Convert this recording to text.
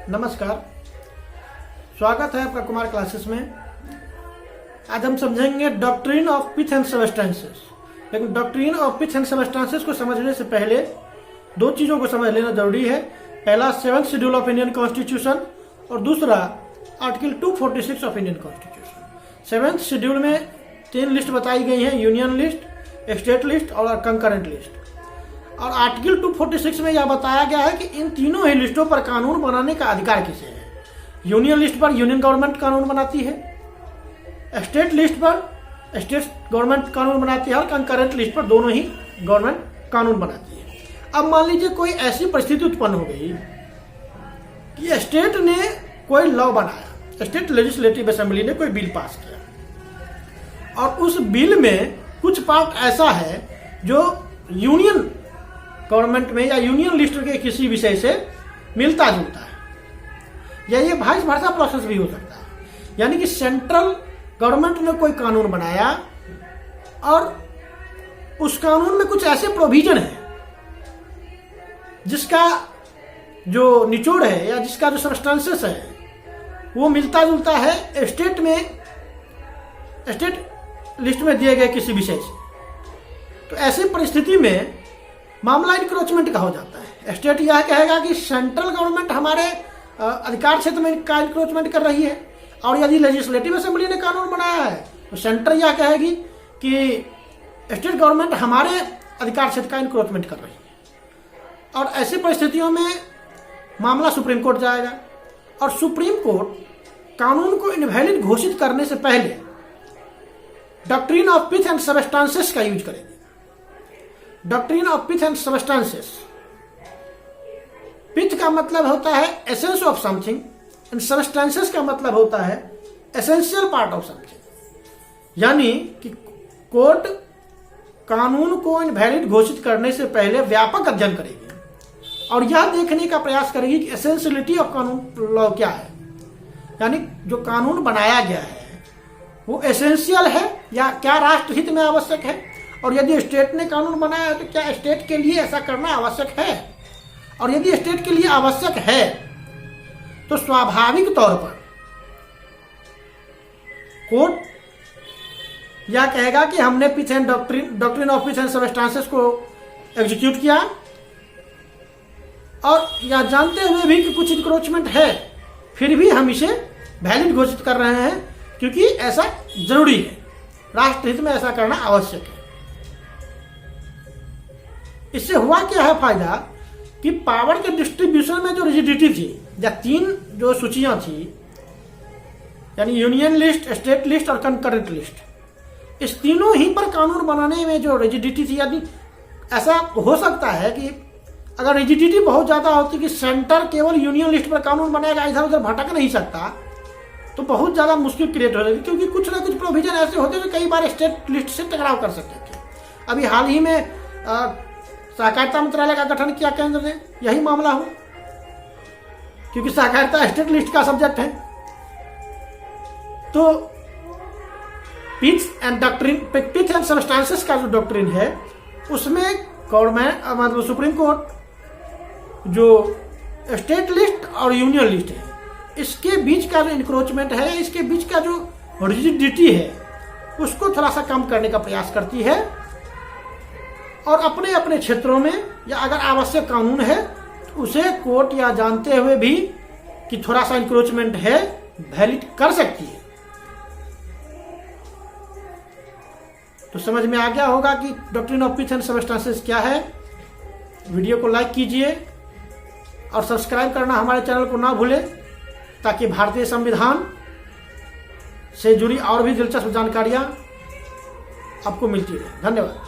नमस्कार, स्वागत है आपका कुमार क्लासेस में। आज हम समझेंगे doctrine of pith and substances. लेकिन doctrine of pith and substances को समझने से पहले दो चीजों को समझ लेना जरूरी है। पहला 7th schedule of Indian constitution और दूसरा article 246 of Indian constitution. 7th schedule में 3 लिस्ट बताई गई हैं, यूनियन लिस्ट, स्टेट लिस्ट और कंकरेंट लिस्ट। और आर्टिकल 246 में यह बताया गया है कि इन तीनों ही लिस्टों पर कानून बनाने का अधिकार किसे है। यूनियन लिस्ट पर यूनियन गवर्नमेंट कानून बनाती है, स्टेट लिस्ट पर स्टेट गवर्नमेंट कानून बनाती है और कंकरेंट लिस्ट पर दोनों ही गवर्नमेंट कानून बनाती है। अब मान लीजिए कोई ऐसी परिस्थिति उत्पन्न हो गई कि स्टेट ने कोई लॉ बनाया, स्टेट लेजिस्लेटिव असेंबली ने कोई बिल पास किया और उस बिल में कुछ पार्ट ऐसा है जो यूनियन गवर्नमेंट में या यूनियन लिस्ट के किसी विषय से मिलता जुलता है, या ये वाइस वर्सा प्रोसेस भी हो सकता है। यानी कि सेंट्रल गवर्नमेंट ने कोई कानून बनाया और उस कानून में कुछ ऐसे प्रोविजन है जिसका जो निचोड़ है या जिसका जो सबस्टेंसेस है वो मिलता जुलता है स्टेट लिस्ट में दिए गए किसी विषय से। तो ऐसी परिस्थिति में मामला इंक्रोचमेंट का हो जाता है। स्टेट यह कहेगा कि सेंट्रल गवर्नमेंट हमारे अधिकार क्षेत्र में का इंक्रोचमेंट कर रही है, और यदि लेजिस्लेटिव असेंबली ने कानून बनाया है तो सेंटर यह कहेगी कि स्टेट गवर्नमेंट हमारे अधिकार क्षेत्र का इंक्रोचमेंट कर रही है। और ऐसी परिस्थितियों में मामला सुप्रीम कोर्ट जाएगा और सुप्रीम कोर्ट कानून को इनवैलिड घोषित करने से पहले doctrine of pith and substances का यूज करेगी। Doctrine of pith and substances, pith का मतलब होता है essence of something and substances का मतलब होता है एसेंशियल पार्ट ऑफ समथिंग। यानी कि कोर्ट कानून को इनवैलिड घोषित करने से पहले व्यापक अध्ययन करेगी और यह देखने का प्रयास करेगी कि एसेंशियलिटी ऑफ कानून लॉ क्या है। यानी जो कानून बनाया गया है वो एसेंशियल है या क्या राष्ट्रहित में आवश्यक है, और यदि स्टेट ने कानून बनाया है तो क्या स्टेट के लिए ऐसा करना आवश्यक है। और यदि स्टेट के लिए आवश्यक है तो स्वाभाविक तौर पर कोर्ट यह कहेगा कि हमने pith and doctrine of pith and substances को एग्जीक्यूट किया, और यह जानते हुए भी कि कुछ इंक्रोचमेंट है फिर भी हम इसे वैलिड घोषित कर रहे हैं क्योंकि ऐसा जरूरी है, राष्ट्रहित में ऐसा करना आवश्यक है। इससे हुआ क्या है फायदा कि पावर के डिस्ट्रीब्यूशन में जो रिजिडिटी थी, या 3 जो सूचियां थी यानी यूनियन लिस्ट, स्टेट लिस्ट और कंकरेंट लिस्ट, इस तीनों ही पर कानून बनाने में जो रिजिडिटी थी, यानी ऐसा हो सकता है कि अगर रिजिडिटी बहुत ज्यादा होती कि सेंटर केवल यूनियन लिस्ट पर कानून बनाएगा, इधर उधर भटक नहीं सकता, तो बहुत ज्यादा मुश्किल क्रिएट हो जाती, क्योंकि कुछ ना कुछ प्रोविजन ऐसे होते जो कई बार स्टेट लिस्ट से टकराव कर सकते थे। अभी हाल ही में सहकारिता मंत्रालय का गठन किया केंद्र ने, यही मामला हो, क्योंकि सहकारिता स्टेट लिस्ट का सब्जेक्ट है। तो पिथ एंड सबस्टेंसेस का जो डॉक्ट्रिन है उसमें गवर्नमेंट मतलब सुप्रीम कोर्ट जो स्टेट लिस्ट और यूनियन लिस्ट है इसके बीच का जो इंक्रोचमेंट है, इसके बीच का जो रिजिडिटी है उसको थोड़ा सा कम करने का प्रयास करती है, और अपने अपने क्षेत्रों में या अगर आवश्यक कानून है तो उसे कोर्ट या जानते हुए भी कि थोड़ा सा इंक्रोचमेंट है वैलिड कर सकती है। तो समझ में आ गया होगा कि doctrine of pith and substances क्या है। वीडियो को लाइक कीजिए और सब्सक्राइब करना हमारे चैनल को ना भूलें, ताकि भारतीय संविधान से जुड़ी और भी दिलचस्प जानकारियां आपको मिलती रहे। धन्यवाद।